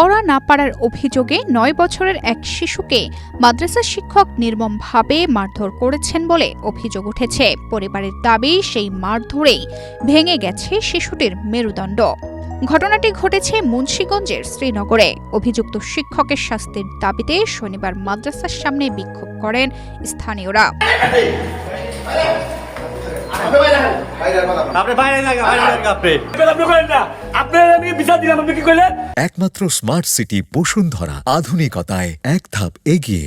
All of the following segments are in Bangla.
পড়া না পারার অভিযোগে ৯ বছরের এক শিশুকে মাদ্রাসা শিক্ষক নির্মমভাবে মারধর করেছেন বলে অভিযোগ উঠেছে। পরিবারের দাবি, সেই মারধরেই ভেঙে গেছে শিশুটির মেরুদণ্ড। ঘটনাটি ঘটেছে মুন্সিগঞ্জের শ্রীনগরে। অভিযুক্ত শিক্ষকের শাস্তির দাবিতে শনিবার মাদ্রাসার সামনে বিক্ষোভ করেন স্থানীয়রা। একমাত্র স্মার্ট সিটি বসুন্ধরা, আধুনিকতায় এক ধাপ এগিয়ে।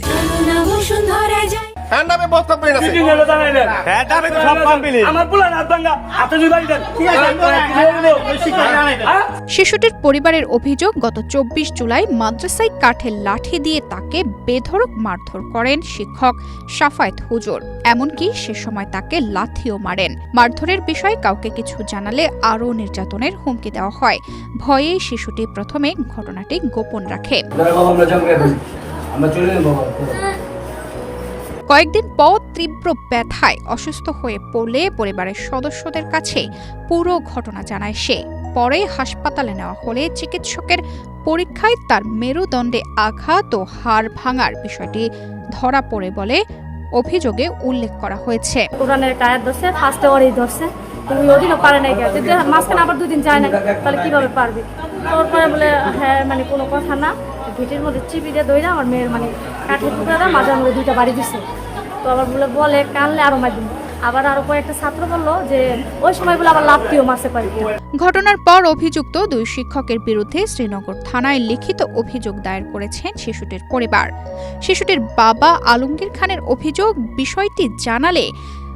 শিশুটির পরিবারের অভিযোগ, গত ২৪ জুলাই মাদ্রাসায় কাঠের লাঠি দিয়ে তাকে বেধড়ক মারধর করেন শিক্ষক সাফায়েত হুজুর। এমনকি সে সময় তাকে লাথিও মারেন। মারধরের বিষয়ে কাউকে কিছু জানালে আরও নির্যাতনের হুমকি দেওয়া হয়। ভয়ে শিশুটি প্রথমে ঘটনাটি গোপন রাখে। কয়েকদিন পর তীব্র ব্যথায় অসুস্থ হয়ে পড়লে পরিবারের সদস্যদের কাছে পুরো ঘটনা জানায় সে। পরে হাসপাতালে নেওয়া হলে চিকিৎসকের পরীক্ষায় তার মেরুদণ্ডে আঘাত ও হাড় ভাঙার বিষয়টি ধরা পড়ে বলে অভিযোগে উল্লেখ করা হয়েছে। কোরআনের আয়াত ধরছে, ফার্স্টে ওরই ধরছে, তুমি ওদিনও পারে নাই, যদি মাঝখানে আবার 2 দিন যায় না তাহলে কিভাবে পারবে? তারপরে বলে হ্যাঁ মানে কোনো কথা না, ভিটের মধ্যে চিপি দিয়ে দইরা আমার মেয়ের মানে কাঠের টুকরা মাঝে মধ্যে 2টা বাড়ি দিচ্ছে। তো আবার বলে কানলে আরো মার দিন। আবার আরো কয়েকটা ছাত্র বললো যে ওই সময় বলে আবার লাফটিও মারতে পারি। ঘটনার পর অভিযুক্ত 2 শিক্ষকের বিরুদ্ধে শ্রীনগর থানায় লিখিত অভিযোগ দায়ের করেছেন শিশুটির পরিবার। শিশুটির বাবা আলমগীর খানের অভিযোগ, বিষয়টি জানালে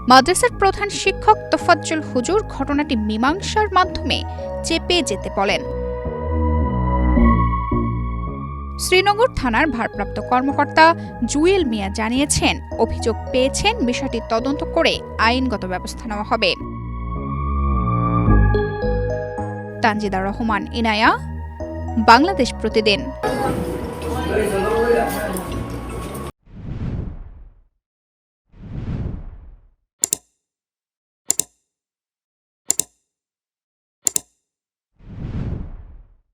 মাদ্রাসার প্রধান শিক্ষক তোফাজ্জল হুজুর ঘটনাটি মীমাংসার মাধ্যমে চেপে যেতে বলেন। শ্রীনগর থানার ভারপ্রাপ্ত কর্মকর্তা জুয়েল মিয়া জানিয়েছেন, অভিযোগ পেয়েছেন, বিষয়টি তদন্ত করে আইনগত ব্যবস্থা নেওয়া হবে। তানজিদা রহমান, ইনায়া, বাংলাদেশ প্রতিদিন।